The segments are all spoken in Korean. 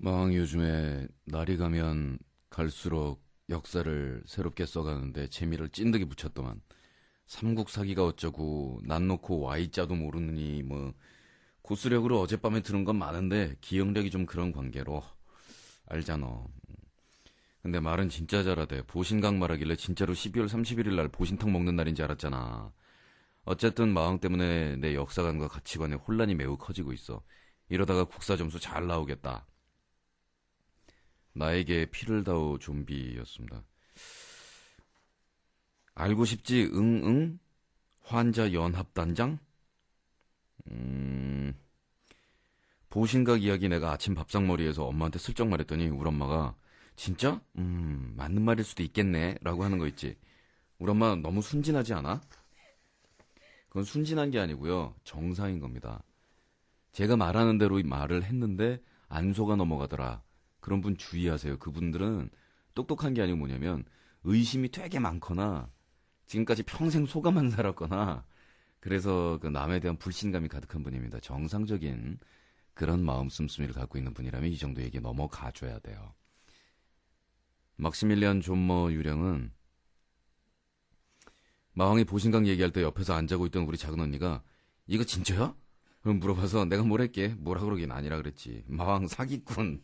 막 요즘에 날이 가면 갈수록 역사를 새롭게 써가는데 재미를 찐득이 붙였더만. 삼국 사기가 어쩌고 난 놓고 Y자도 모르느니 뭐 고수력으로 어젯밤에 들은 건 많은데 기억력이 좀 그런 관계로 알잖아. 근데 말은 진짜 잘하대. 보신각 말하길래 진짜로 12월 31일 날 보신탕 먹는 날인 줄 알았잖아. 어쨌든 마왕 때문에 내 역사관과 가치관에 혼란이 매우 커지고 있어. 이러다가 국사 점수 잘 나오겠다. 나에게 피를 다오 좀비였습니다. 알고 싶지, 응응? 환자 연합단장? 음, 보신각 이야기 내가 아침 밥상머리에서 엄마한테 슬쩍 말했더니 우리 엄마가 진짜? 맞는 말일 수도 있겠네. 라고 하는 거 있지. 우리 엄마 너무 순진하지 않아? 그건 순진한 게 아니고요. 정상인 겁니다. 제가 말하는 대로 말을 했는데 안 속아 넘어가더라. 그런 분 주의하세요. 그분들은 똑똑한 게 아니고 뭐냐면 의심이 되게 많거나 지금까지 평생 속아만 살았거나 그래서 그 남에 대한 불신감이 가득한 분입니다. 정상적인 그런 마음 씀씀이를 갖고 있는 분이라면 이 정도 얘기 넘어가줘야 돼요. 막시밀리안 존머 유령은 마왕이 보신강 얘기할 때 옆에서 안 자고 있던 우리 작은 언니가 이거 진짜야? 그럼 물어봐서 내가 뭘 할게. 뭐라 그러긴 아니라 그랬지. 마왕 사기꾼.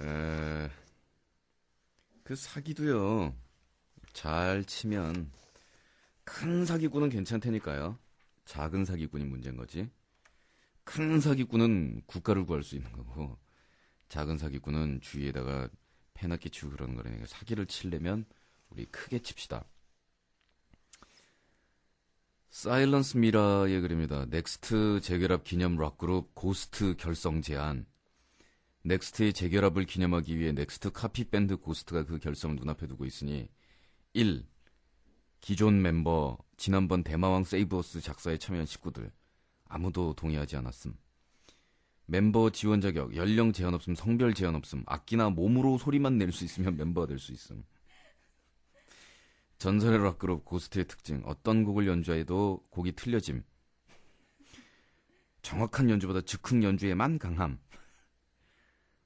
에, 그 사기도요. 잘 치면 큰 사기꾼은 괜찮다니까요. 작은 사기꾼이 문제인 거지. 큰 사기꾼은 국가를 구할 수 있는 거고 작은 사기꾼은 주위에다가 패나 끼치고 그러는 거라니까. 사기를 치려면 우리 크게 칩시다. 사일런스 미라의 글입니다. 넥스트 재결합 기념 락그룹 고스트 결성 제안. 넥스트의 재결합을 기념하기 위해 넥스트 카피 밴드 고스트가 그 결성을 눈앞에 두고 있으니 1. 기존 멤버 지난번 대마왕 세이버스 작사에 참여한 식구들 아무도 동의하지 않았음. 멤버 지원 자격 연령 제한 없음, 성별 제한 없음, 악기나 몸으로 소리만 낼 수 있으면 멤버가 될 수 있음. 전설의 락그룹 고스트의 특징 어떤 곡을 연주해도 곡이 틀려짐. 정확한 연주보다 즉흥 연주에만 강함.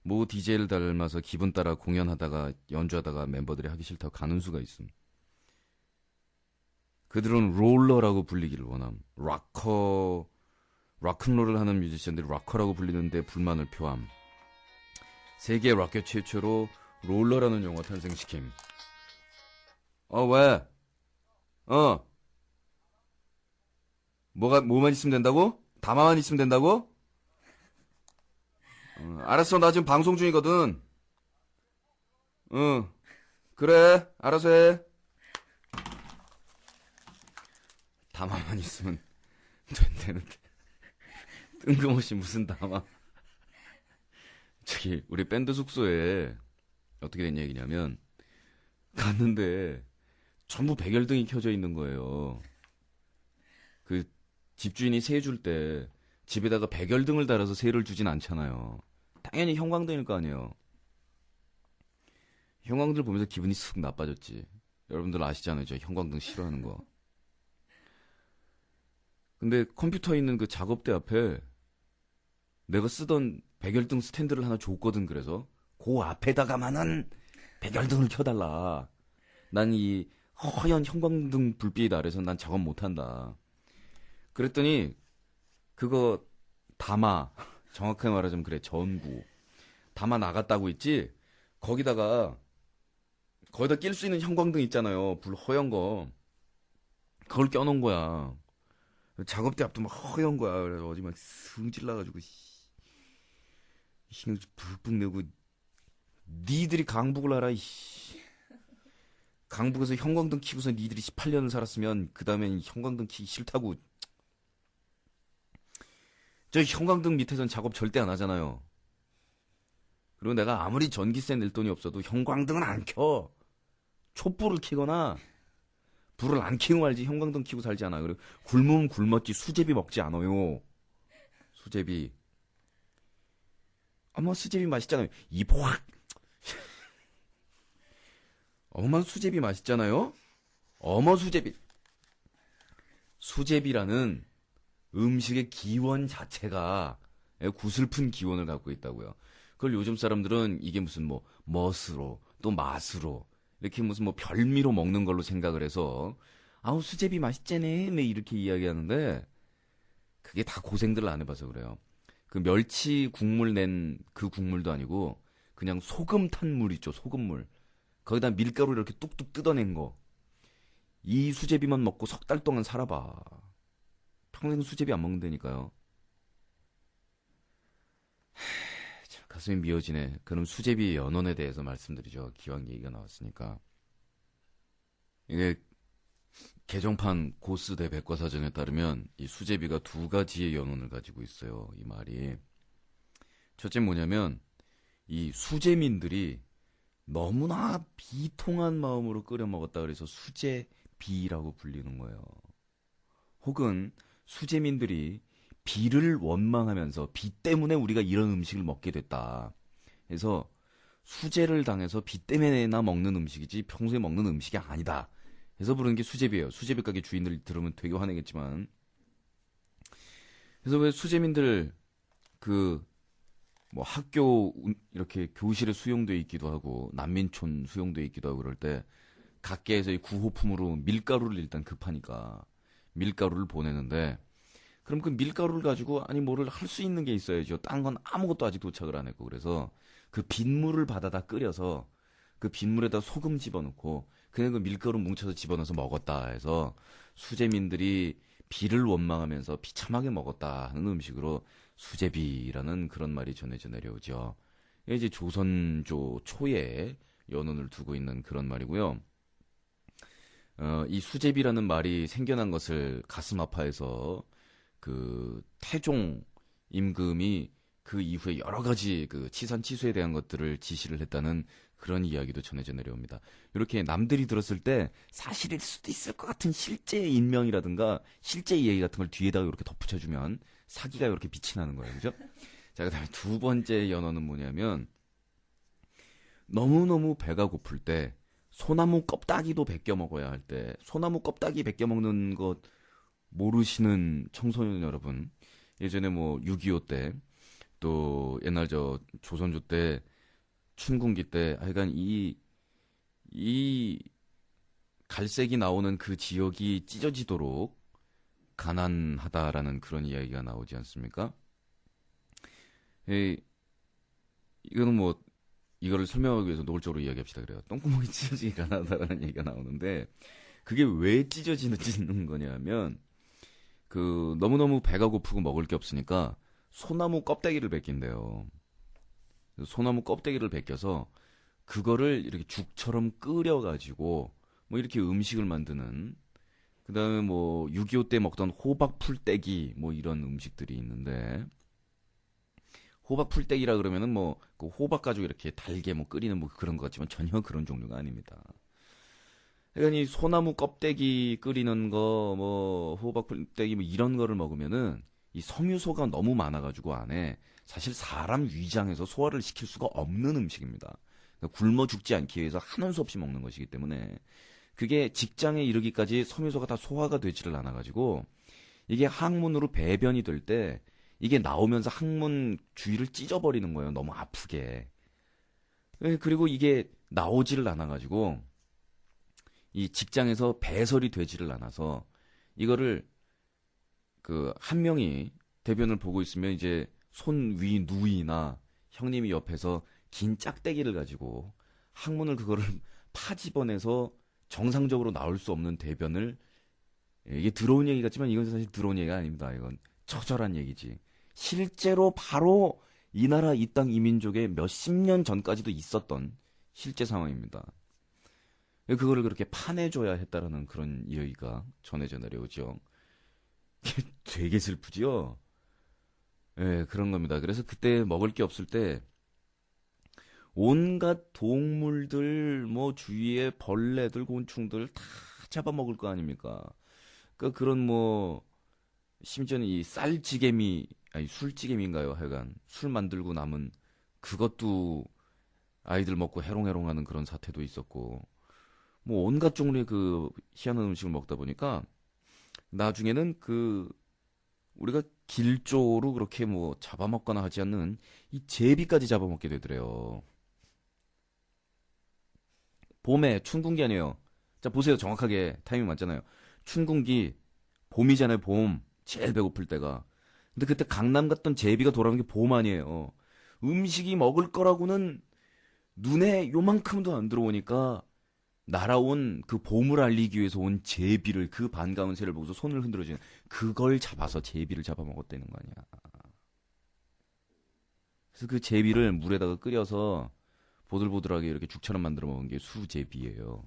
모 DJ를 닮아서 기분 따라 공연하다가 연주하다가 멤버들이 하기 싫다고 가는 수가 있음. 그들은 롤러라고 불리기를 원함. 락큰롤을 하는 뮤지션들이 락커라고 불리는데 불만을 표함. 세계 락계 최초로 롤러라는 용어 탄생시킴. 왜? 어, 뭐만 있으면 된다고? 다마만 있으면 된다고? 알았어, 나 지금 방송 중이거든. 응, 그래, 알아서 해. 다마만 있으면 된다는데. 뜬금없이 무슨 다마. 저기, 우리 밴드 숙소에 어떻게 된 얘기냐면, 갔는데, 전부 백열등이 켜져 있는 거예요. 그, 집주인이 세 줄 때, 집에다가 백열등을 달아서 세를 주진 않잖아요. 당연히 형광등일 거 아니에요. 형광등 보면서 기분이 쓱 나빠졌지. 여러분들 아시잖아요. 저 형광등 싫어하는 거. 근데 컴퓨터에 있는 그 작업대 앞에 내가 쓰던 백열등 스탠드를 하나 줬거든. 그래서 그 앞에다가만은 백열등을 켜달라. 난 이 허연 형광등 불빛 아래서 난 작업 못한다. 그랬더니 그거 담아 정확하게 말하자면 그래 전구 담아 나갔다고 있지. 거기다가 거기다 낄 수 있는 형광등 있잖아요. 불 허연 거. 그걸 껴놓은 거야. 작업대 앞도 막 허연 거야. 그래서 어디 막 승질나가지고 힘을 불뚝 내고 니들이 강북을 알아. 강북에서 형광등 키고서 니들이 18년을 살았으면 그 다음엔 형광등 키기 싫다고. 저 형광등 밑에선 작업 절대 안 하잖아요. 그리고 내가 아무리 전기세 낼 돈이 없어도 형광등은 안 켜. 촛불을 켜거나 불을 안 켜고 말지 형광등 켜고 살지 않아. 그리고 굶으면 굶었지 수제비 먹지 않아요. 수제비. 어머 수제비 맛있잖아요. 입 확. 어머 수제비 맛있잖아요. 어머 수제비. 수제비라는 음식의 기원 자체가 구슬픈 기원을 갖고 있다고요. 그걸 요즘 사람들은 이게 무슨 뭐 멋으로 또 맛으로 이렇게 무슨 뭐 별미로 먹는 걸로 생각을 해서 아우 수제비 맛있잖네 네, 이렇게 이야기하는데 그게 다 고생들을 안 해봐서 그래요. 그 멸치 국물 낸 그 국물도 아니고 그냥 소금 탄 물 있죠, 소금물. 거기다 밀가루 이렇게 뚝뚝 뜯어낸 거. 이 수제비만 먹고 석 달 동안 살아봐. 평생 수제비 안 먹는다니까요. 참 가슴이 미어지네. 그럼 수제비 연원에 대해서 말씀드리죠. 기왕 얘기가 나왔으니까. 이게 개정판 고스대 백과사전에 따르면 이 수제비가 두 가지의 연원을 가지고 있어요. 이 말이. 첫째 뭐냐면 이 수제민들이 너무나 비통한 마음으로 끓여 먹었다 그래서 수제비라고 불리는 거예요. 혹은 수제민들이 비를 원망하면서 비 때문에 우리가 이런 음식을 먹게 됐다. 그래서 수제를 당해서 비 때문에나 먹는 음식이지 평소에 먹는 음식이 아니다. 해서 부르는 게 수제비예요. 수제비 가게 주인들 들으면 되게 화내겠지만. 그래서 왜 수제민들 그 뭐 학교 이렇게 교실에 수용돼 있기도 하고 난민촌 수용돼 있기도 하고 그럴 때 각계에서 이 구호품으로 밀가루를 일단 급하니까 밀가루를 보내는데 그럼 그 밀가루를 가지고 아니 뭐를 할 수 있는 게 있어야죠. 딴 건 아무것도 아직 도착을 안 했고 그래서 그 빗물을 받아다 끓여서 그 빗물에다 소금 집어넣고 그냥 그 밀가루 뭉쳐서 집어넣어서 먹었다 해서 수재민들이 비를 원망하면서 비참하게 먹었다 하는 음식으로 수제비라는 그런 말이 전해져 내려오죠. 이게 이제 조선조 초에 연원을 두고 있는 그런 말이고요. 이 수제비라는 말이 생겨난 것을 가슴 아파해서 그 태종 임금이 그 이후에 여러 가지 그 치산 치수에 대한 것들을 지시를 했다는 그런 이야기도 전해져 내려옵니다. 이렇게 남들이 들었을 때 사실일 수도 있을 것 같은 실제 인명이라든가 실제 이야기 같은 걸 뒤에다가 이렇게 덧붙여주면 사기가 이렇게 빛이 나는 거예요. 그죠? 자, 그 다음에 두 번째 연어는 뭐냐면 너무너무 배가 고플 때 소나무 껍데기도 벗겨 먹어야 할 때 소나무 껍데기 벗겨 먹는 것 모르시는 청소년 여러분 예전에 뭐 6.25 때 또 옛날 저 조선조 때 춘궁기 때 하여간 이 갈색이 나오는 그 지역이 찢어지도록 가난하다라는 그런 이야기가 나오지 않습니까? 이, 이거는 뭐 이거를 설명하기 위해서 노골적으로 이야기합시다 그래요. 똥구멍이 찢어지기 가난하다라는 얘기가 나오는데 그게 왜 찢어지는 거냐면 그 너무너무 배가 고프고 먹을 게 없으니까 소나무 껍데기를 벗긴대요. 소나무 껍데기를 벗겨서 그거를 이렇게 죽처럼 끓여가지고 뭐 이렇게 음식을 만드는 그다음에 뭐 6.25 때 먹던 호박 풀떼기 뭐 이런 음식들이 있는데 호박 풀떼기라 그러면은 뭐 그 호박 가지고 이렇게 달게 뭐 끓이는 뭐 그런 것 같지만 전혀 그런 종류가 아닙니다. 그러니까 이 소나무 껍데기 끓이는 거 뭐 호박 풀떼기 뭐 이런 거를 먹으면은 이 섬유소가 너무 많아가지고 안에 사실 사람 위장에서 소화를 시킬 수가 없는 음식입니다. 그러니까 굶어 죽지 않기 위해서 한원 수 없이 먹는 것이기 때문에 그게 직장에 이르기까지 섬유소가 다 소화가 되지를 않아가지고 이게 항문으로 배변이 될 때 이게 나오면서 항문 주위를 찢어버리는 거예요. 너무 아프게. 그리고 이게 나오지를 않아가지고 이 직장에서 배설이 되지를 않아서 이거를 그 한 명이 대변을 보고 있으면 이제 손 위 누이나 형님이 옆에서 긴 짝대기를 가지고 항문을 그거를 파집어내서 정상적으로 나올 수 없는 대변을 이게 들어온 얘기 같지만 이건 사실 들어온 얘기가 아닙니다. 이건 처절한 얘기지. 실제로 바로 이 나라 이 땅 이민족의 몇십 년 전까지도 있었던 실제 상황입니다. 그거를 그렇게 파내줘야 했다라는 그런 이야기가 전해져 내려오죠. 되게 슬프지요? 예, 그런 겁니다. 그래서 그때 먹을 게 없을 때 온갖 동물들, 뭐 주위에 벌레들, 곤충들 다 잡아먹을 거 아닙니까? 그런 뭐 심지어는 이 쌀찌개미, 아니 술찌개미인가요? 하여간 술 만들고 남은 그것도 아이들 먹고 해롱해롱하는 그런 사태도 있었고 뭐 온갖 종류의 그 희한한 음식을 먹다 보니까 나중에는 그 우리가 길조로 그렇게 뭐 잡아먹거나 하지 않는 이 제비까지 잡아먹게 되더래요. 봄에 춘궁기 아니에요. 자, 보세요. 정확하게 타이밍 맞잖아요. 춘궁기, 봄이잖아요. 봄. 제일 배고플 때가. 근데 그때 강남 갔던 제비가 돌아오는 게 봄 아니에요. 음식이 먹을 거라고는 눈에 요만큼도 안 들어오니까 날아온 그 봄을 알리기 위해서 온 제비를 그 반가운 새를 보고서 손을 흔들어주는 그걸 잡아서 제비를 잡아먹었다는 거 아니야. 그래서 그 제비를 물에다가 끓여서 보들보들하게 이렇게 죽처럼 만들어 먹은 게 수제비예요.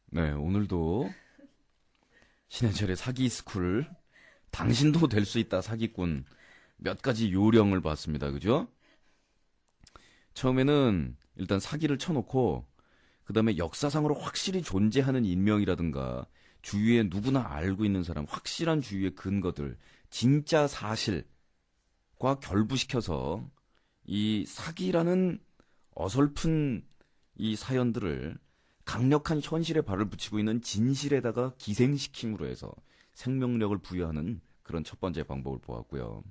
네, 오늘도 신해철의 사기 스쿨 당신도 될 수 있다 사기꾼 몇 가지 요령을 봤습니다. 그죠? 처음에는 일단 사기를 쳐놓고 그 다음에 역사상으로 확실히 존재하는 인명이라든가 주위에 누구나 알고 있는 사람 확실한 주위의 근거들 진짜 사실과 결부시켜서 이 사기라는 어설픈 이 사연들을 강력한 현실에 발을 붙이고 있는 진실에다가 기생시킴으로 해서 생명력을 부여하는 그런 첫 번째 방법을 보았고요.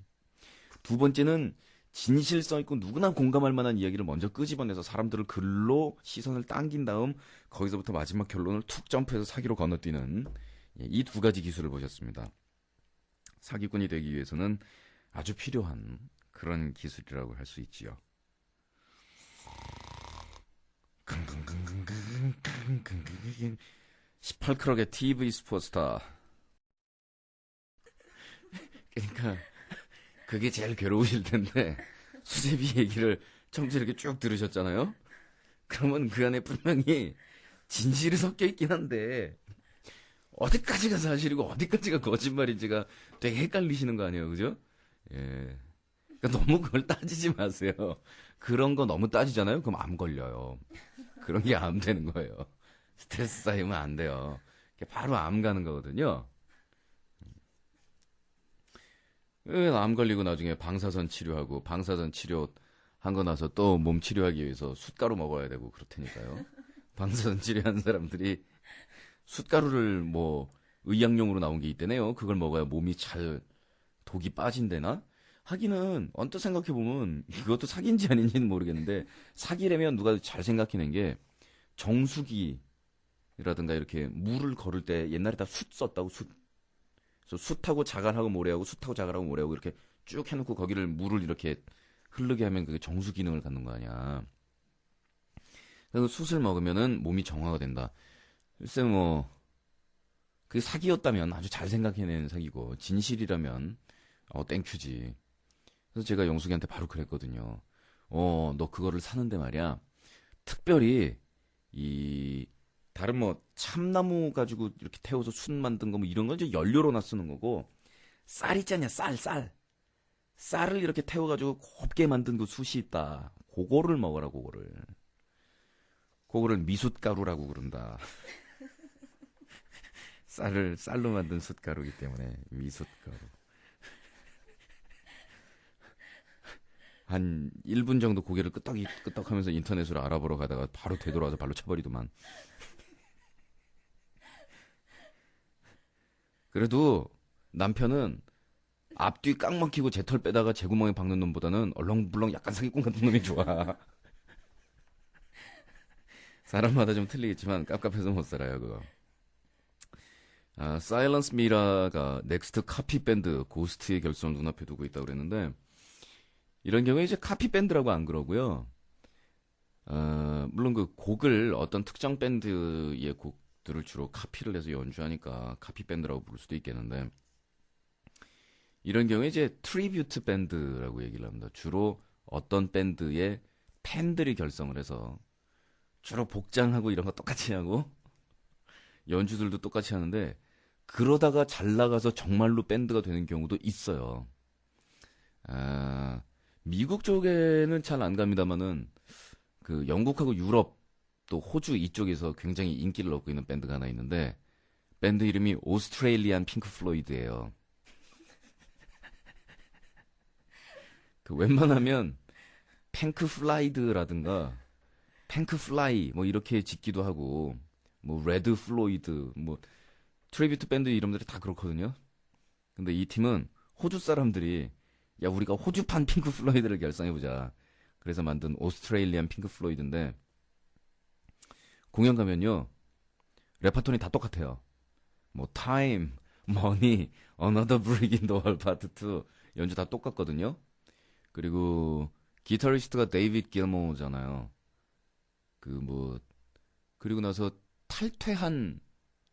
두 번째는 진실성 있고 누구나 공감할 만한 이야기를 먼저 끄집어내서 사람들을 글로 시선을 당긴 다음 거기서부터 마지막 결론을 툭 점프해서 사기로 건너뛰는 이 두 가지 기술을 보셨습니다. 사기꾼이 되기 위해서는 아주 필요한 그런 기술이라고 할 수 있지요. 18크럭의 TV 슈퍼스타. 그러니까 그게 제일 괴로우실 텐데 수제비 얘기를 처음부터 이렇게 쭉 들으셨잖아요. 그러면 그 안에 분명히 진실이 섞여 있긴 한데 어디까지가 사실이고 어디까지가 거짓말인지가 되게 헷갈리시는 거 아니에요, 그죠? 예. 그러니까 너무 그걸 따지지 마세요. 그런 거 너무 따지잖아요. 그럼 암 걸려요. 그런 게 암 되는 거예요. 스트레스 쌓이면 안 돼요. 바로 암 가는 거거든요. 암 걸리고 나중에 방사선 치료하고 방사선 치료 한 거 나서 또 몸 치료하기 위해서 숯가루 먹어야 되고 그렇다니까요. 방사선 치료하는 사람들이 숯가루를 뭐 의약용으로 나온 게 있대네요. 그걸 먹어야 몸이 잘 독이 빠진대나? 하기는 언뜻 생각해 보면 그것도 사기인지 아닌지는 모르겠는데 사기라면 누가 잘 생각해낸 게 정수기라든가 이렇게 물을 거를 때 옛날에 다 숯 썼다고 숯. 그래서 숯하고 자갈하고 모래하고 숯하고 자갈하고 모래하고 이렇게 쭉 해놓고 거기를 물을 이렇게 흐르게 하면 그게 정수 기능을 갖는 거 아니야. 그래서 숯을 먹으면은 몸이 정화가 된다. 글쎄 뭐 그게 사기였다면 아주 잘 생각해낸 사기고 진실이라면 땡큐지. 그래서 제가 영숙이한테 바로 그랬거든요. 너 그거를 사는데 말이야. 특별히 이 다른 뭐 참나무 가지고 이렇게 태워서 숯 만든 거 뭐 이런 건 이제 연료로나 쓰는 거고 쌀 있잖냐 쌀 쌀을 이렇게 태워가지고 곱게 만든 그 숯이 있다. 그거를 먹어라 그거를 미숫가루라고 그런다. 쌀로 만든 숯가루이기 때문에 미숫가루. 한 1분 정도 고개를 끄덕하면서 인터넷으로 알아보러 가다가 바로 되돌아와서 발로 차버리더만. 그래도 남편은 앞뒤 깡 막히고 제 털 빼다가 제 구멍에 박는 놈보다는 얼렁불렁 약간 사기꾼 같은 놈이 좋아. 사람마다 좀 틀리겠지만 깝깝해서 못 살아요 그거. 사일런스 미라가 넥스트 카피 밴드 고스트의 결성을 눈앞에 두고 있다고 그랬는데 이런 경우에 이제 카피 밴드라고 안 그러고요. 물론 그 곡을 어떤 특정 밴드의 곡들을 주로 카피를 해서 연주하니까 카피 밴드라고 부를 수도 있겠는데 이런 경우에 이제 트리뷰트 밴드라고 얘기를 합니다. 주로 어떤 밴드의 팬들이 결성을 해서 주로 복장하고 이런 거 똑같이 하고 연주들도 똑같이 하는데 그러다가 잘 나가서 정말로 밴드가 되는 경우도 있어요. 미국 쪽에는 잘 안 갑니다만은 그 영국하고 유럽 또 호주 이쪽에서 굉장히 인기를 얻고 있는 밴드가 하나 있는데 밴드 이름이 오스트레일리안 핑크 플로이드예요. 그 웬만하면 핑크 플라이드라든가 핑크 플라이 뭐 이렇게 짓기도 하고 뭐 레드 플로이드 뭐 트리뷰트 밴드 이름들이 다 그렇거든요. 근데 이 팀은 호주 사람들이 야 우리가 호주판 핑크 플로이드를 결성해보자. 그래서 만든 오스트레일리안 핑크 플로이드인데 공연 가면요 레파토리 다 똑같아요. 뭐 타임, 머니, 어너더 브릭 인 더 월 파트 2 연주 다 똑같거든요. 그리고 기타리스트가 데이빗 길모어잖아요. 그 뭐 그리고 나서 탈퇴한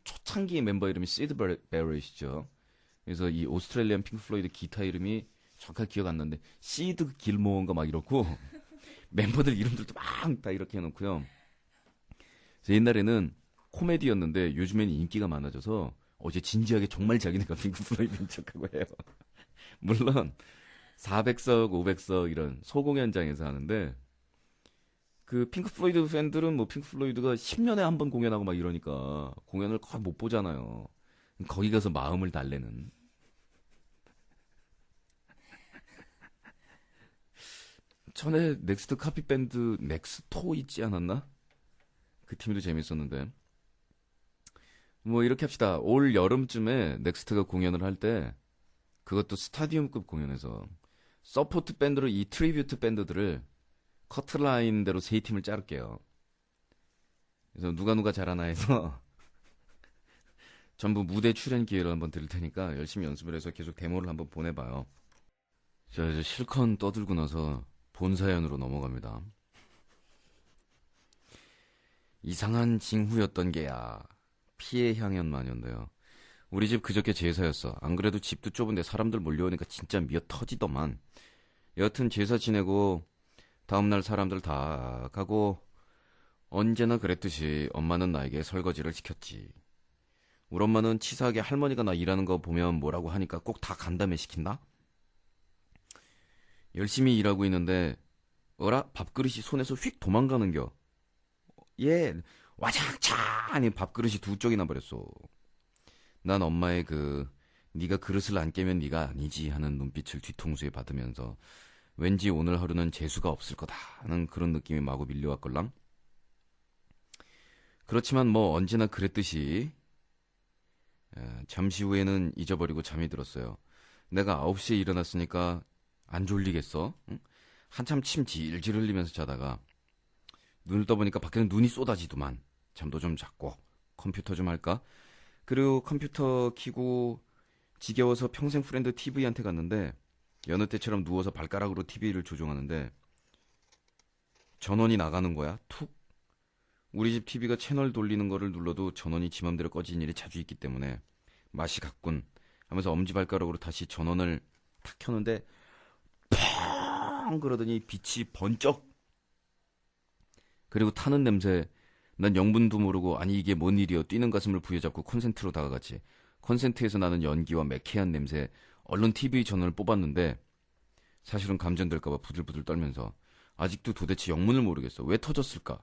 초창기 멤버 이름이 시드 베리시죠. 그래서 이 오스트레일리안 핑크 플로이드 기타 이름이 정확하게 기억 안 나는데 시드 길모어인가 막 이렇고 멤버들 이름들도 막 다 이렇게 해놓고요. 옛날에는 코미디였는데 요즘에는 인기가 많아져서 어제 진지하게 정말 자기네가 핑크 플로이드인 척하고 해요. 물론 400석, 500석 이런 소공연장에서 하는데 그 핑크 플로이드 팬들은 뭐 핑크 플로이드가 10년에 한 번 공연하고 막 이러니까 공연을 거의 못 보잖아요. 거기 가서 마음을 달래는. 전에 넥스트 카피 밴드 넥스토 있지 않았나? 그 팀도 재밌었는데. 뭐 이렇게 합시다. 올 여름쯤에 넥스트가 공연을 할 때 그것도 스타디움급 공연에서 서포트 밴드로 이 트리뷰트 밴드들을 커트라인대로 세 팀을 자를게요. 그래서 누가 잘하나 해서 전부 무대 출연 기회를 한번 드릴 테니까 열심히 연습을 해서 계속 데모를 한번 보내봐요. 자, 이제 실컷 떠들고 나서 본 사연으로 넘어갑니다. 이상한 징후였던 게야. 피해 향연 마녀인데요. 우리 집 그저께 제사였어. 안 그래도 집도 좁은데 사람들 몰려오니까 진짜 미어 터지더만. 여하튼 제사 지내고 다음날 사람들 다 가고 언제나 그랬듯이 엄마는 나에게 설거지를 시켰지. 우리 엄마는 치사하게 할머니가 나 일하는 거 보면 뭐라고 하니까 꼭 다 간담회 시킨다? 열심히 일하고 있는데 어라? 밥그릇이 손에서 휙 도망가는겨. 예, 와장창 아니 밥그릇이 두 쪽이나 버렸어. 난 엄마의 그 네가 그릇을 안 깨면 네가 아니지 하는 눈빛을 뒤통수에 받으면서 왠지 오늘 하루는 재수가 없을 거다 하는 그런 느낌이 마구 밀려왔걸랑. 그렇지만 뭐 언제나 그랬듯이 잠시 후에는 잊어버리고 잠이 들었어요. 내가 9시에 일어났으니까 안 졸리겠어? 응? 한참 침 질질 흘리면서 자다가 눈을 떠보니까 밖에는 눈이 쏟아지더만. 잠도 좀 잤고 컴퓨터 좀 할까? 그리고 컴퓨터 키고 지겨워서 평생 프렌드 TV한테 갔는데 여느 때처럼 누워서 발가락으로 TV를 조종하는데 전원이 나가는 거야. 툭. 우리 집 TV가 채널 돌리는 거를 눌러도 전원이 지 맘대로 꺼지는 일이 자주 있기 때문에 맛이 갔군 하면서 엄지발가락으로 다시 전원을 탁 켜는데 펑 그러더니 빛이 번쩍. 그리고 타는 냄새. 난 영문도 모르고 아니 이게 뭔 일이여 뛰는 가슴을 부여잡고 콘센트로 다가갔지. 콘센트에서 나는 연기와 매캐한 냄새. 얼른 TV 전원을 뽑았는데 사실은 감전될까봐 부들부들 떨면서 아직도 도대체 영문을 모르겠어. 왜 터졌을까?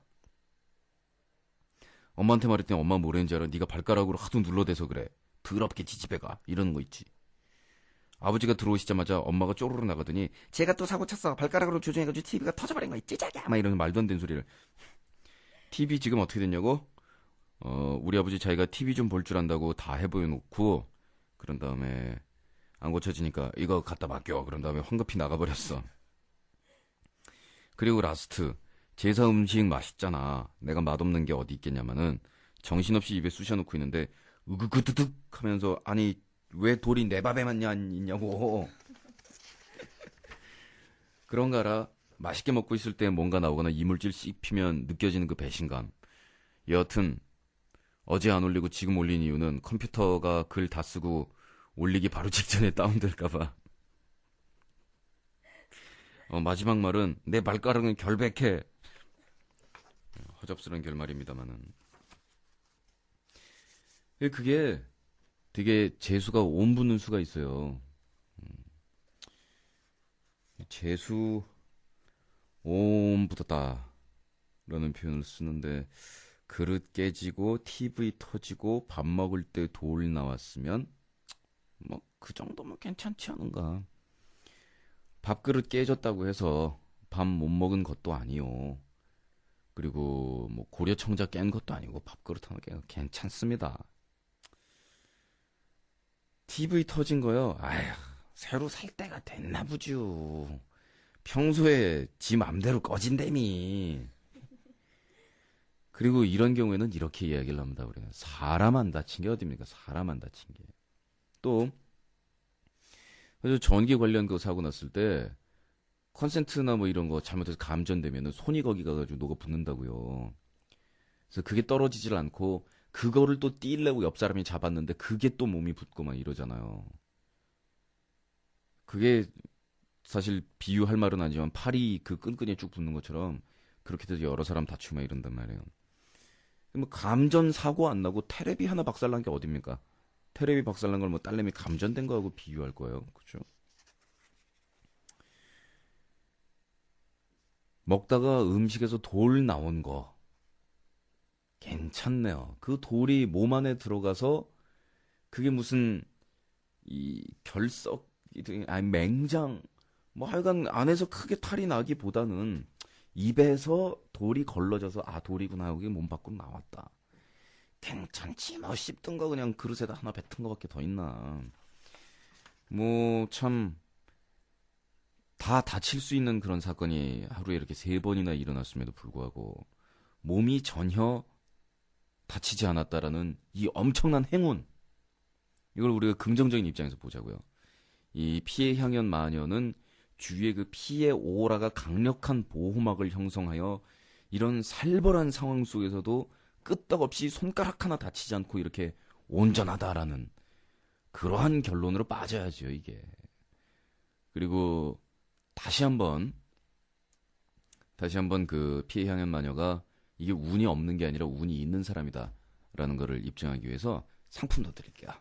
엄마한테 말했더니 엄마 모르는 줄 알아. 네가 발가락으로 하도 눌러대서 그래. 더럽게 지지배가 이러는 거 있지. 아버지가 들어오시자마자 엄마가 쪼르르 나가더니 제가 또 사고 쳤어. 발가락으로 조종해가지고 TV가 터져버린 거 있지 자기야. 막 이러는 말도 안 되는 소리를. TV 지금 어떻게 됐냐고? 우리 아버지 자기가 TV 좀 볼 줄 안다고 다 해보여놓고 그런 다음에 안 고쳐지니까 이거 갖다 맡겨. 그런 다음에 황급히 나가버렸어. 그리고 라스트. 제사 음식 맛있잖아. 내가 맛없는 게 어디 있겠냐마는 정신없이 입에 쑤셔놓고 있는데 으그그드득 하면서 아니 왜 돌이 내 밥에만 있냐고. 그런가라. 맛있게 먹고 있을 때 뭔가 나오거나 이물질 씹히면 느껴지는 그 배신감. 여하튼 어제 안 올리고 지금 올린 이유는 컴퓨터가 글 다 쓰고 올리기 바로 직전에 다운될까봐. 마지막 말은 내 발가락은 결백해. 허접스러운 결말입니다만은. 그게 되게 재수가 온 붙는 수가 있어요. 재수 온 붙었다 라는 표현을 쓰는데 그릇 깨지고 TV 터지고 밥 먹을 때 돌 나왔으면 뭐 그 정도면 괜찮지 않은가. 밥그릇 깨졌다고 해서 밥 못 먹은 것도 아니요. 그리고 뭐 고려청자 깬 것도 아니고 밥그릇 하나 깬 거 괜찮습니다. TV 터진 거요? 아휴, 새로 살 때가 됐나 보죠. 평소에 지 맘대로 꺼진다미. 그리고 이런 경우에는 이렇게 이야기를 합니다. 우리가 사람 안 다친 게 어딥니까? 사람 안 다친 게. 또 그래서 전기 관련 거 사고 났을 때 컨센트나 뭐 이런 거 잘못해서 감전되면 손이 거기 가가지고 녹아 붙는다고요. 그래서 그게 떨어지질 않고 그거를 또 띄려고 옆 사람이 잡았는데 그게 또 몸이 붓고 막 이러잖아요. 그게 사실 비유할 말은 아니지만 팔이 그 끈끈이에 쭉 붙는 것처럼 그렇게 돼서 여러 사람 다치고 막 이런단 말이에요. 뭐 감전 사고 안 나고 테레비 하나 박살난 게 어딥니까? 테레비 박살난 걸 뭐 딸내미 감전된 거하고 비유할 거예요. 그죠? 먹다가 음식에서 돌 나온 거 괜찮네요. 그 돌이 몸 안에 들어가서 그게 무슨 이 결석 아니 맹장 뭐 하여간 안에서 크게 탈이 나기보다는 입에서 돌이 걸러져서 아 돌이구나 여기 몸 밖으로 나왔다. 괜찮지 뭐 씹든 거 그냥 그릇에다 하나 뱉은 거밖에 더 있나. 뭐 참 다 다칠 수 있는 그런 사건이 하루에 이렇게 3번이나 일어났음에도 불구하고 몸이 전혀 다치지 않았다라는 이 엄청난 행운. 이걸 우리가 긍정적인 입장에서 보자고요. 이 피해 향연 마녀는 주위에 그 피해 오라가 강력한 보호막을 형성하여 이런 살벌한 상황 속에서도 끄떡없이 손가락 하나 다치지 않고 이렇게 온전하다라는 그러한 결론으로 빠져야죠, 이게. 그리고 다시 한번 그 피해 향연 마녀가 이게 운이 없는 게 아니라 운이 있는 사람이다라는 거를 입증하기 위해서 상품 더 드릴게요.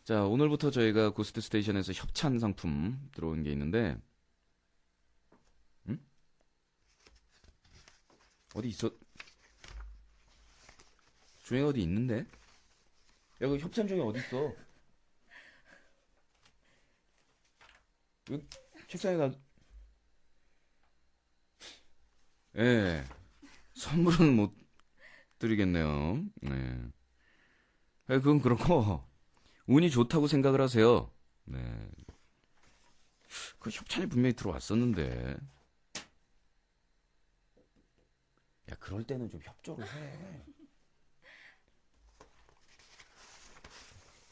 자, 오늘부터 저희가 고스트 스테이션에서 협찬 상품 들어온 게 있는데, 응? 어디 있어? 종이가 어디 있는데? 야, 그 협찬 종이 어디 있어? 왜 책상에 가? 예, 선물은 못 드리겠네요. 네. 그건 그렇고 운이 좋다고 생각을 하세요. 네. 그 협찬이 분명히 들어왔었는데. 야, 그럴 때는 좀 협조를 해.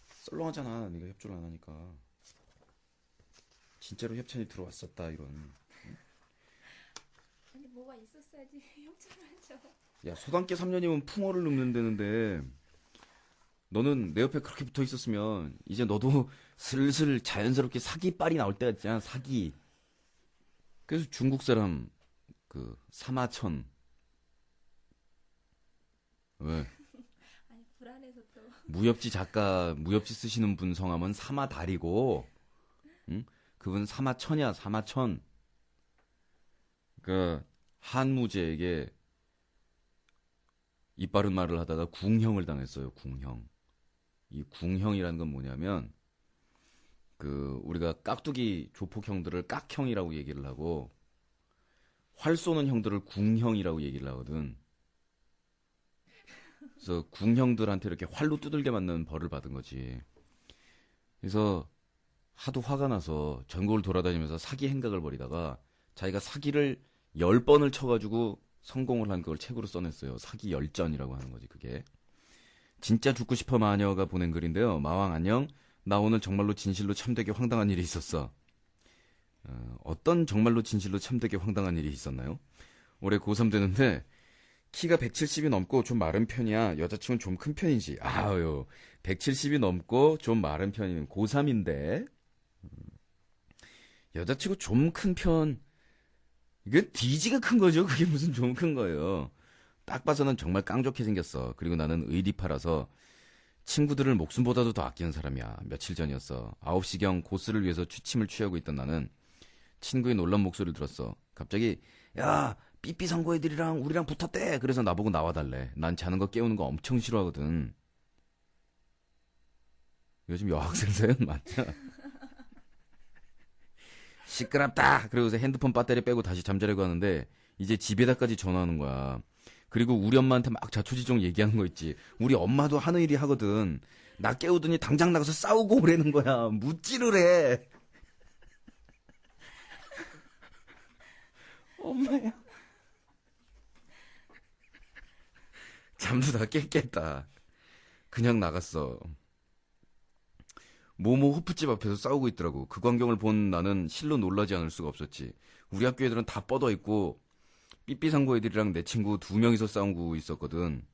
썰렁하잖아. 네가 협조를 안 하니까. 진짜로 협찬이 들어왔었다 이런. 아니 뭐가 있었어야지 협조를 하죠. 야, 서당계 3년이면 풍어를 읊는다는데 너는 내 옆에 그렇게 붙어 있었으면 이제 너도 슬슬 자연스럽게 사기 빨이 나올 때가 있잖아. 사기. 그래서 중국 사람 그 사마천 왜 아니 불안해서 또. 무협지 쓰시는 분 성함은 사마다리고, 응? 그분 사마천이야. 사마천. 그 한무제에게 이빠른 말을 하다가 궁형을 당했어요. 궁형. 이 궁형이라는 건 뭐냐면 그 우리가 깍두기 조폭 형들을 깍형이라고 얘기를 하고 활 쏘는 형들을 궁형이라고 얘기를 하거든. 그래서 궁형들한테 이렇게 활로 두들겨 맞는 벌을 받은 거지. 그래서 하도 화가 나서 전국을 돌아다니면서 사기 행각을 벌이다가 자기가 사기를 10번을 쳐가지고 성공을 한 걸 책으로 써냈어요. 사기 열전이라고 하는 거지, 그게. 진짜 죽고 싶어 마녀가 보낸 글인데요. 마왕 안녕. 나 오늘 정말로 진실로 참되게 황당한 일이 있었어. 어떤 정말로 진실로 참되게 황당한 일이 있었나요? 올해 고3 되는데 키가 170이 넘고 좀 마른 편이야. 여자친구는 좀 큰 편이지. 아유, 170이 넘고 좀 마른 편이면 고3인데 여자친구 좀 큰 편. 이게 뒤지가 큰 거죠. 그게 무슨 좀 큰 거예요. 딱 봐서는 정말 깡좋게 생겼어. 그리고 나는 의리파라서 친구들을 목숨보다도 더 아끼는 사람이야. 며칠 전이었어. 9시경 고스를 위해서 취침을 취하고 있던 나는 친구의 놀란 목소리를 들었어. 갑자기 야 삐삐 상고 애들이랑 우리랑 붙었대. 그래서 나보고 나와달래. 난 자는 거 깨우는 거 엄청 싫어하거든. 요즘 여학생 사연 맞죠? 시끄럽다. 그러고서 핸드폰 배터리 빼고 다시 잠자려고 하는데 이제 집에다까지 전화하는 거야. 그리고 우리 엄마한테 막 자초지종 얘기하는 거 있지. 우리 엄마도 하는 일이 하거든. 나 깨우더니 당장 나가서 싸우고 오라는 거야. 묻지를 해. 엄마야. 잠도 다 깼겠다. 그냥 나갔어. 모모 호프집 앞에서 싸우고 있더라고. 그 광경을 본 나는 실로 놀라지 않을 수가 없었지. 우리 학교 애들은 다 뻗어 있고 삐삐상고 애들이랑 내 친구 두 명이서 싸우고 있었거든.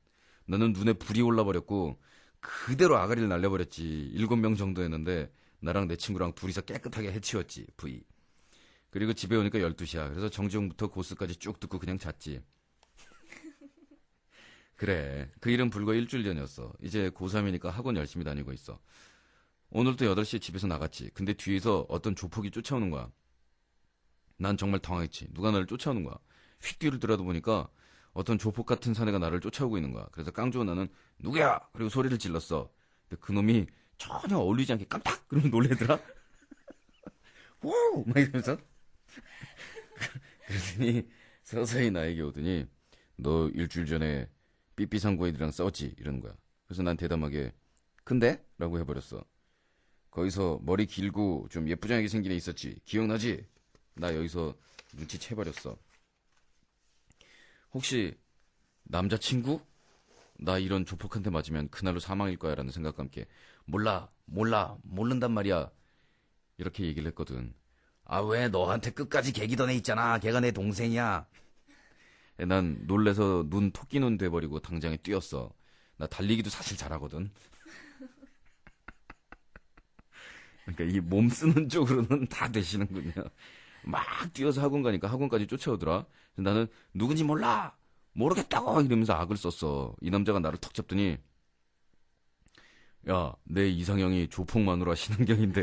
나는 눈에 불이 올라버렸고 그대로 아가리를 날려버렸지. 7명 정도였는데 나랑 내 친구랑 둘이서 깨끗하게 해치웠지. V. 그리고 집에 오니까 12시야. 그래서 정지용부터 고스까지 쭉 듣고 그냥 잤지. 그래. 그 일은 불과 일주일 전이었어. 이제 고3이니까 학원 열심히 다니고 있어. 오늘도 8시에 집에서 나갔지. 근데 뒤에서 어떤 조폭이 쫓아오는 거야. 난 정말 당황했지. 누가 나를 쫓아오는 거야. 휙 뒤를 돌아보니까 어떤 조폭 같은 사내가 나를 쫓아오고 있는 거야. 그래서 깡좋은 나는 누구야? 그리고 소리를 질렀어. 근데 그놈이 전혀 어울리지 않게 깜짝! 그러면 놀래더라. 오! 막 이러면서. 그러더니 서서히 나에게 오더니 너 일주일 전에 삐삐상고 애들이랑 싸웠지? 이러는 거야. 그래서 난 대담하게 근데? 라고 해버렸어. 거기서 머리 길고 좀 예쁘장하게 생긴 애 있었지? 기억나지? 나 여기서 눈치채버렸어. 혹시 남자친구? 나 이런 조폭한테 맞으면 그날로 사망일 거야 라는 생각과 함께 몰라 모른단 말이야 이렇게 얘기를 했거든. 아 왜 너한테 끝까지 개기던 애 있잖아 걔가 내 동생이야. 난 놀래서 눈 토끼눈 돼버리고 당장에 뛰었어. 나 달리기도 사실 잘하거든. 그러니까 이 몸 쓰는 쪽으로는 다 되시는군요. 막 뛰어서 학원 가니까 학원까지 쫓아오더라. 나는 누군지 몰라 모르겠다고 이러면서 악을 썼어. 이 남자가 나를 턱 잡더니 야 내 이상형이 조폭 마누라 신은경인데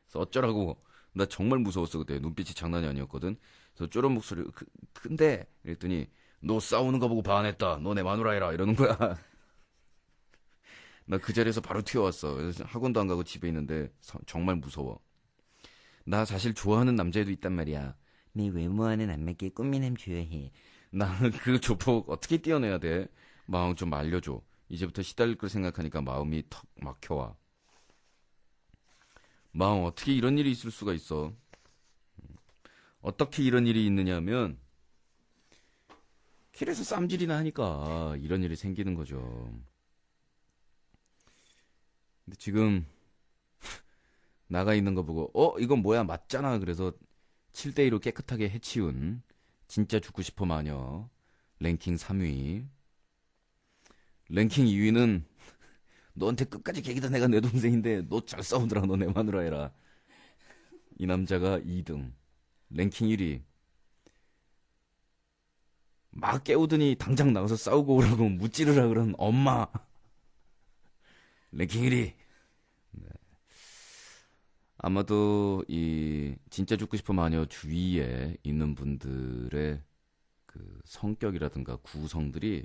그래서 어쩌라고. 나 정말 무서웠어 그때. 눈빛이 장난이 아니었거든. 그래서 쪼런 목소리로 근데 이랬더니 너 싸우는 거 보고 반했다 너 내 마누라 해라 이러는 거야. 나 그 자리에서 바로 튀어왔어. 그래서 학원도 안 가고 집에 있는데 정말 무서워. 나 사실 좋아하는 남자애도 있단 말이야. 네 외모와는 안 맞게 꾸미남 좋아해. 나는 그 조폭 어떻게 띄어내야 돼? 마음 좀 알려줘. 이제부터 시달릴 걸 생각하니까 마음이 턱 막혀와. 마음 어떻게 이런 일이 있을 수가 있어? 어떻게 이런 일이 있느냐면 길에서 쌈질이나 하니까 이런 일이 생기는 거죠. 근데 지금 나가 있는 거 보고 이건 뭐야 맞잖아. 그래서 7대2로 깨끗하게 해치운 진짜 죽고 싶어 마녀 랭킹 3위. 랭킹 2위는 너한테 끝까지 개기던 애가 내 동생인데 너 잘 싸우더라 너 내 마누라 해라. 이 남자가 2등. 랭킹 1위 막 깨우더니 당장 나가서 싸우고 오라고 무찌르라 그런 엄마. 랭킹 1위. 아마도 이 진짜 죽고 싶어 마녀 주위에 있는 분들의 그 성격이라든가 구성들이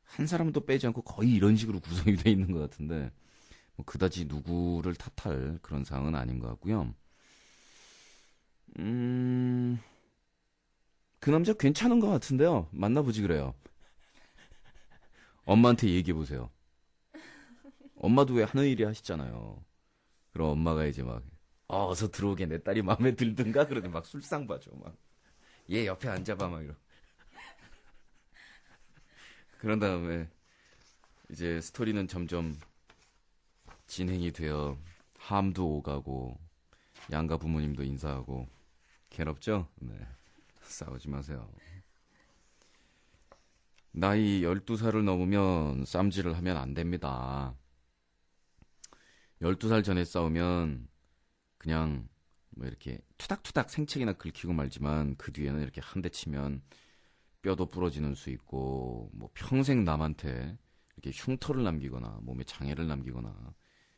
한 사람도 빼지 않고 거의 이런 식으로 구성이 돼 있는 것 같은데 뭐 그다지 누구를 탓할 그런 상황은 아닌 것 같고요. 그 남자 괜찮은 것 같은데요. 만나보지 그래요. 엄마한테 얘기해 보세요. 엄마도 왜 하는 일이 하시잖아요. 그럼 엄마가 이제 막 어서 들어오게 내 딸이 마음에 들든가 그러더니 막 술상 봐줘 막 얘 옆에 앉아봐 막 이러. 그런 다음에 이제 스토리는 점점 진행이 되어 함도 오가고 양가 부모님도 인사하고 괴롭죠? 네. 싸우지 마세요. 나이 12살을 넘으면 쌈질을 하면 안 됩니다. 12살 전에 싸우면 그냥 뭐 이렇게 투닥투닥 생책이나 긁히고 말지만 그 뒤에는 이렇게 한 대 치면 뼈도 부러지는 수 있고 뭐 평생 남한테 이렇게 흉터를 남기거나 몸에 장애를 남기거나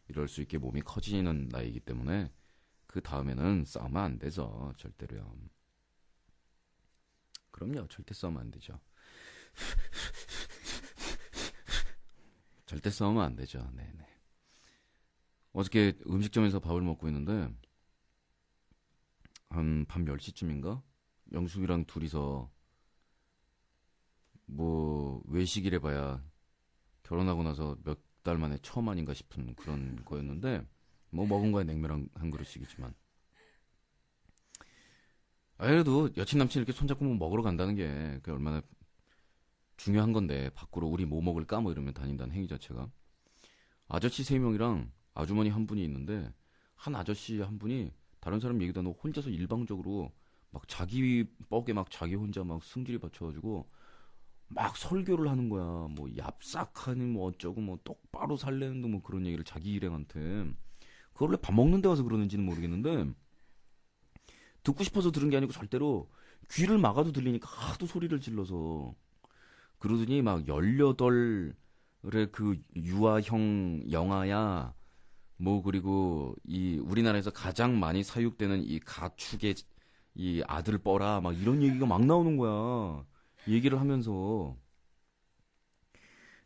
이럴 수 있게 몸이 커지는 나이이기 때문에 그 다음에는 싸우면 안 되죠. 절대로요. 그럼요. 절대 싸우면 안 되죠. 절대 싸우면 안 되죠. 네네. 어저께 음식점에서 밥을 먹고 있는데 한 밤 10시쯤인가? 영숙이랑 둘이서 뭐 외식이래 봐야 결혼하고 나서 몇 달 만에 처음 아닌가 싶은 그런 거였는데 뭐 먹은 거야 냉면 한 그릇씩이지만 그래도 여친 남친 이렇게 손잡고 뭐 먹으러 간다는 게 그게 얼마나 중요한 건데 밖으로 우리 뭐 먹을까 뭐 이러면 다닌다는 행위 자체가 아저씨 3명이랑 아주머니 한 분이 있는데 한 아저씨 한 분이 다른 사람 얘기도 안 하고 혼자서 일방적으로 막 자기 뻑에 막 자기 혼자 막 승질이 받쳐가지고 막 설교를 하는 거야. 뭐 얍삭하니 뭐 어쩌고 뭐 똑바로 살래는 둥 뭐 그런 얘기를 자기 일행한테. 그걸 원래 밥 먹는 데 와서 그러는지는 모르겠는데 듣고 싶어서 들은 게 아니고 절대로 귀를 막아도 들리니까 하도 소리를 질러서 그러더니 막 18의 그 유아형 영아야 뭐 그리고 이 우리나라에서 가장 많이 사육되는 이 가축의 이 아들 뻐라 막 이런 얘기가 막 나오는 거야. 얘기를 하면서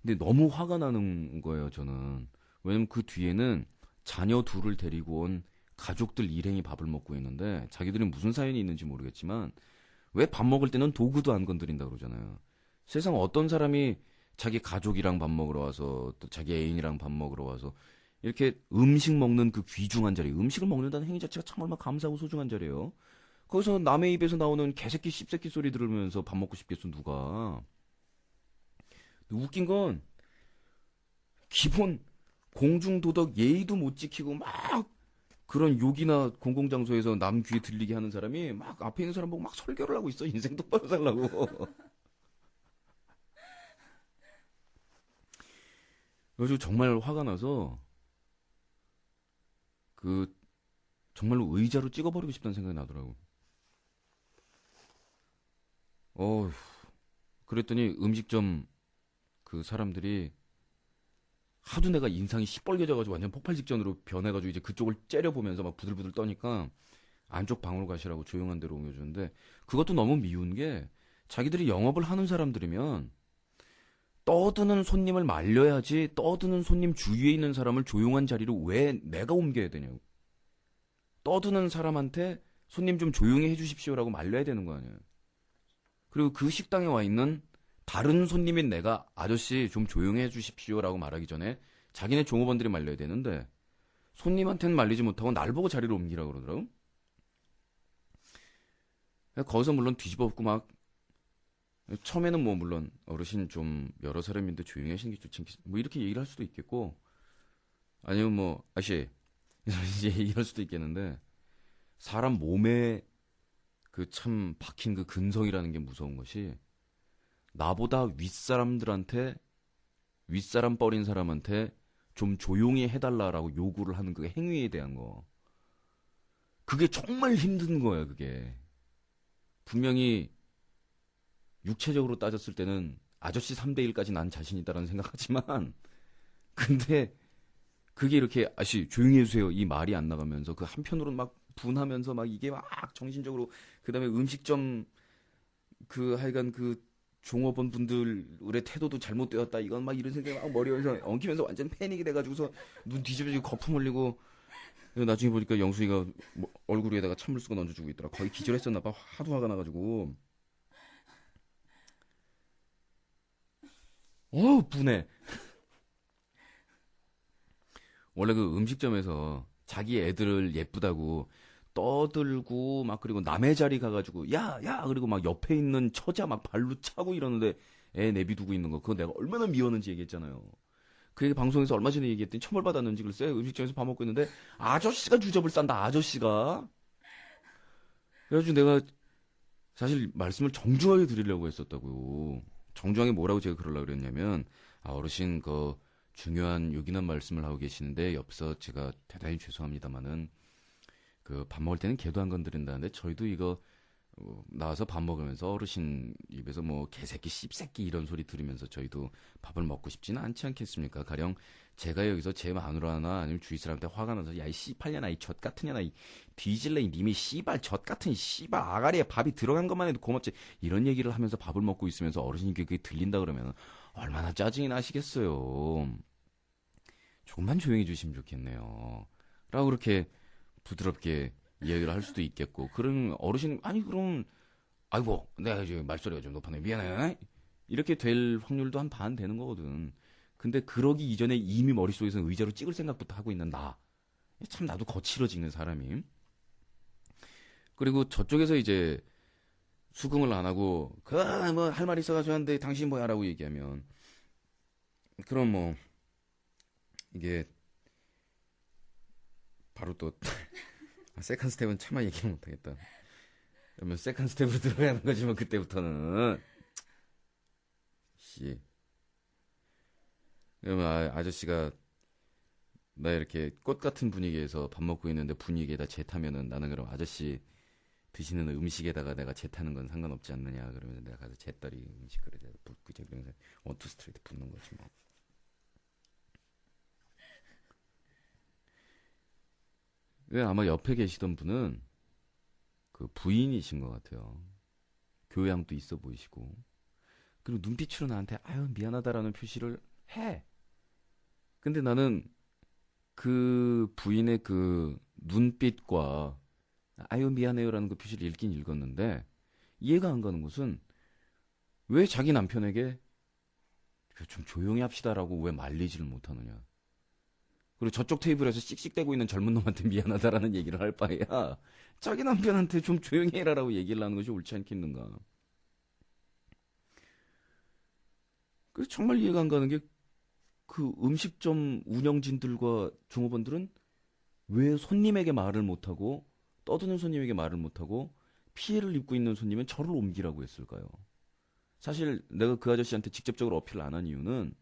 근데 너무 화가 나는 거예요, 저는. 왜냐면 그 뒤에는 자녀 둘을 데리고 온 가족들 일행이 밥을 먹고 있는데 자기들은 무슨 사연이 있는지 모르겠지만 왜 밥 먹을 때는 도구도 안 건드린다 그러잖아요. 세상 어떤 사람이 자기 가족이랑 밥 먹으러 와서 또 자기 애인이랑 밥 먹으러 와서 이렇게 음식 먹는 그 귀중한 자리, 음식을 먹는다는 행위 자체가 참 얼마나 감사하고 소중한 자리예요. 거기서 남의 입에서 나오는 개새끼 씹새끼 소리 들으면서 밥 먹고 싶겠어 누가. 웃긴 건 기본 공중도덕 예의도 못 지키고 막 그런 욕이나 공공장소에서 남 귀에 들리게 하는 사람이 막 앞에 있는 사람 보고 막 설교를 하고 있어. 인생 똑바로 살라고. 그래서 정말 화가 나서 그 정말로 의자로 찍어버리고 싶다는 생각이 나더라고. 어 그랬더니 음식점 그 사람들이 하도 내가 인상이 시뻘개져가지고 완전 폭발 직전으로 변해가지고 이제 그쪽을 째려보면서 막 부들부들 떠니까 안쪽 방으로 가시라고 조용한 데로 옮겨주는데 그것도 너무 미운 게 자기들이 영업을 하는 사람들이면 떠드는 손님을 말려야지 떠드는 손님 주위에 있는 사람을 조용한 자리로 왜 내가 옮겨야 되냐고. 떠드는 사람한테 손님 좀 조용히 해주십시오라고 말려야 되는 거 아니에요. 그리고 그 식당에 와 있는 다른 손님인 내가 아저씨 좀 조용히 해주십시오라고 말하기 전에 자기네 종업원들이 말려야 되는데 손님한테는 말리지 못하고 날 보고 자리를 옮기라고 그러더라고. 거기서 물론 뒤집어 엎고 막 처음에는 뭐 물론 어르신 좀 여러 사람인데 조용히 하시는 게 좋지 뭐 이렇게 얘기를 할 수도 있겠고 아니면 뭐 아저씨 이제 이럴 수도 있겠는데 사람 몸에 그 참 박힌 그 근성이라는 게 무서운 것이 나보다 윗사람들한테 윗사람 뻘인 사람한테 좀 조용히 해달라라고 요구를 하는 그 행위에 대한 거 그게 정말 힘든 거야 그게 분명히 육체적으로 따졌을 때는 아저씨 3대1까지 난 자신 있다라는 생각하지만 근데 그게 이렇게 아저씨 조용히 해주세요 이 말이 안 나가면서 그 한편으로는 막 분하면서 막 이게 막 정신적으로 그다음에 음식점 그 하여간 그 종업원 분들의 태도도 잘못되었다 이건 막 이런 생각이 막 머리에서 엉키면서 완전 패닉이 돼가지고서 눈 뒤집어지고 거품 흘리고 나중에 보니까 영수이가 뭐 얼굴 위에다가 찬물 쓰고 얹어주고 있더라 거의 기절했었나 봐 하도 화가 나가지고 분해 원래 그 음식점에서 자기 애들을 예쁘다고 떠들고 막 그리고 남의 자리 가가지고 야 그리고 막 옆에 있는 처자 막 발로 차고 이러는데 애 내비두고 있는 거 그거 내가 얼마나 미웠는지 얘기했잖아요. 그 얘기 방송에서 얼마 전에 얘기했더니 처벌받았는지 글쎄 음식점에서 밥 먹고 있는데 아저씨가 주접을 싼다 아저씨가 그래가지고 내가 사실 말씀을 정중하게 드리려고 했었다고요. 정중하게 뭐라고 제가 그러려고 그랬냐면 어르신 그 중요한 요긴한 말씀을 하고 계시는데 옆서 제가 대단히 죄송합니다마는 그 밥 먹을 때는 개도 안 건드린다는데 저희도 이거 나와서 밥 먹으면서 어르신 입에서 뭐 개새끼 씹새끼 이런 소리 들으면서 저희도 밥을 먹고 싶지는 않지 않겠습니까? 가령 제가 여기서 제 마누라나 아니면 주위 사람한테 화가 나서 야 이 씨팔년아 이 젖 같은 년아 이 뒤질래 이 님이 씨발 젖 같은 씨발 아가리에 밥이 들어간 것만 해도 고맙지 이런 얘기를 하면서 밥을 먹고 있으면서 어르신이 그게 들린다 그러면 얼마나 짜증이 나시겠어요. 조금만 조용히 해주시면 좋겠네요. 라고 그렇게 부드럽게 이야기를 할 수도 있겠고 그럼 어르신 아니 그럼 아이고 내가 이제 말소리가 좀 높았네 미안해 이렇게 될 확률도 한 반 되는 거거든. 근데 그러기 이전에 이미 머릿속에서 의자로 찍을 생각부터 하고 있는 나. 참 나도 거칠어지는 사람임. 그리고 저쪽에서 이제 수긍을 안 하고 뭐 할 말 있어가지고 하는데 당신 뭐야 라고 얘기하면 그럼 뭐 이게 바로 또 세컨 스텝은 차마 얘기 못하겠다. 그러면 세컨 스텝으로 들어가는 거지 뭐 그때부터는 씨. 그러면 아저씨가 나 이렇게 꽃 같은 분위기에서 밥 먹고 있는데 분위기에다 재 타면은 나는 그럼 아저씨 드시는 음식에다가 내가 재 타는 건 상관없지 않느냐 그러면 내가 가서 재떨이 음식 그릇에 붓고 이제 그러면서 원투 스트레이트 붓는 거지 뭐. 아마 옆에 계시던 분은 그 부인이신 것 같아요. 교양도 있어 보이시고. 그리고 눈빛으로 나한테 아유 미안하다라는 표시를 해. 근데 나는 그 부인의 그 눈빛과 아유 미안해요라는 그 표시를 읽긴 읽었는데 이해가 안 가는 것은 왜 자기 남편에게 좀 조용히 합시다라고 왜 말리지를 못하느냐. 그리고 저쪽 테이블에서 씩씩대고 있는 젊은 놈한테 미안하다라는 얘기를 할 바에야 자기 남편한테 좀 조용히 해라라고 얘기를 하는 것이 옳지 않겠는가. 그래서 정말 이해가 안 가는 게 그 음식점 운영진들과 종업원들은 왜 손님에게 말을 못하고 떠드는 손님에게 말을 못하고 피해를 입고 있는 손님은 저를 옮기라고 했을까요? 사실 내가 그 아저씨한테 직접적으로 어필을 안 한 이유는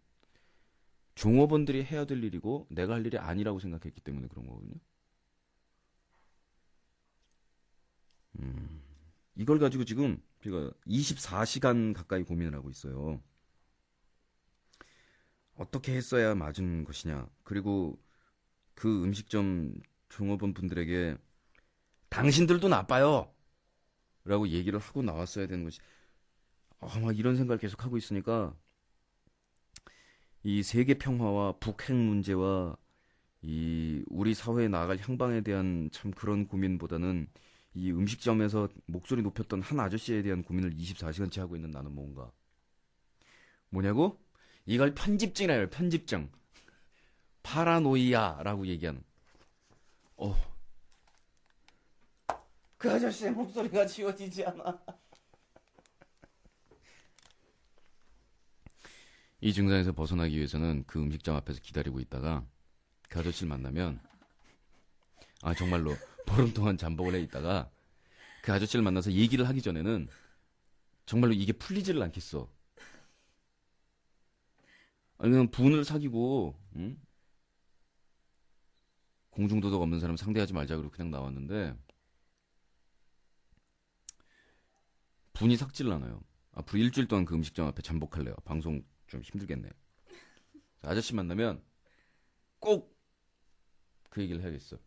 종업원들이 해야 될 일이고 내가 할 일이 아니라고 생각했기 때문에 그런 거거든요. 이걸 가지고 지금 제가 24시간 가까이 고민을 하고 있어요. 어떻게 했어야 맞은 것이냐. 그리고 그 음식점 종업원 분들에게 당신들도 나빠요. 라고 얘기를 하고 나왔어야 되는 것이. 막 이런 생각을 계속 하고 있으니까 이 세계 평화와 북핵 문제와 이 우리 사회에 나아갈 향방에 대한 참 그런 고민보다는 이 음식점에서 목소리 높였던 한 아저씨에 대한 고민을 24시간째 하고 있는 나는 뭐냐고? 이걸 편집증이라요, 편집증. 파라노이아라고 얘기하는. 그 아저씨의 목소리가 지워지지 않아. 이 증상에서 벗어나기 위해서는 그 음식점 앞에서 기다리고 있다가 그 아저씨를 만나면 정말로 보름 동안 잠복을 해 있다가 그 아저씨를 만나서 얘기를 하기 전에는 정말로 이게 풀리지를 않겠어. 그냥 분을 사귀고 공중도덕 없는 사람 상대하지 말자 그러고 그냥 나왔는데 분이 삭질 나나요. 앞으로 일주일 동안 그 음식점 앞에 잠복할래요. 방송 좀 힘들겠네. 아저씨 만나면 꼭 그 얘기를 해야겠어.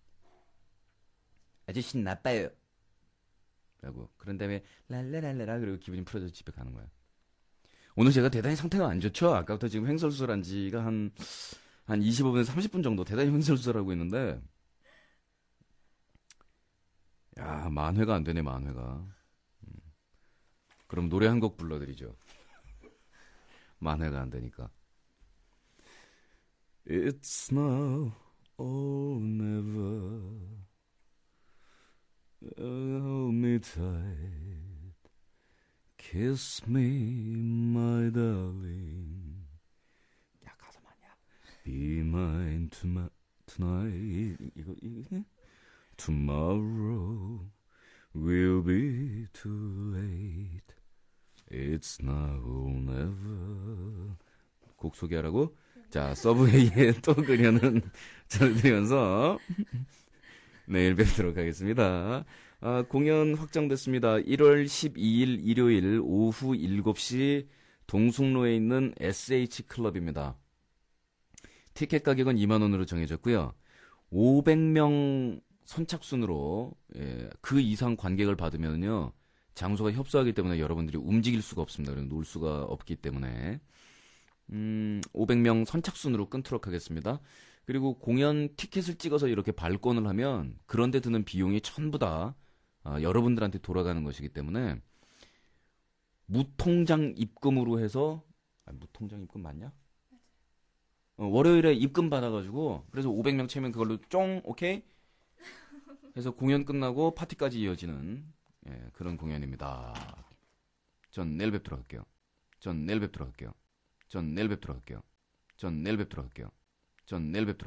아저씨는 나빠요. 라고. 그런 다음에 랄라랄라라 그리고 기분이 풀어져서 집에 가는 거야. 오늘 제가 대단히 상태가 안 좋죠? 아까부터 지금 횡설수설한 지가 한 25분에서 30분 정도 대단히 횡설수설하고 있는데 야, 만회가 안 되네, 만회가. 그럼 노래 한 곡 불러드리죠. 만회가 안 되니까. It's now or never. Hold me tight. Kiss me, my darling. 야, 가사 많냐? Be mine tonight. 이거. Tomorrow will be too late. It's now or never. 곡 소개하라고? 자, 서브웨이의 또 그녀는 전해드리면서 내일 뵙도록 하겠습니다. 공연 확정됐습니다. 1월 12일 일요일 오후 7시 동숭로에 있는 SH클럽입니다. 티켓 가격은 2만원으로 정해졌고요. 500명 선착순으로 그 이상 관객을 받으면요. 장소가 협소하기 때문에 여러분들이 움직일 수가 없습니다. 그래서 놀 수가 없기 때문에 500명 선착순으로 끊도록 하겠습니다. 그리고 공연 티켓을 찍어서 이렇게 발권을 하면 그런데 드는 비용이 전부 다 여러분들한테 돌아가는 것이기 때문에 무통장 입금으로 해서 무통장 입금 맞냐? 월요일에 입금 받아가지고 그래서 500명 채면 그걸로 쫑 오케이 해서 공연 끝나고 파티까지 이어지는 그런 공연입니다. 전 내일 뵙도록 할게요. 전 내일 뵙도록 할게요. 전 내일 뵙도록 할게요. 전 내일 뵙도록 할게요. 전 내일 뵙도록 할게요.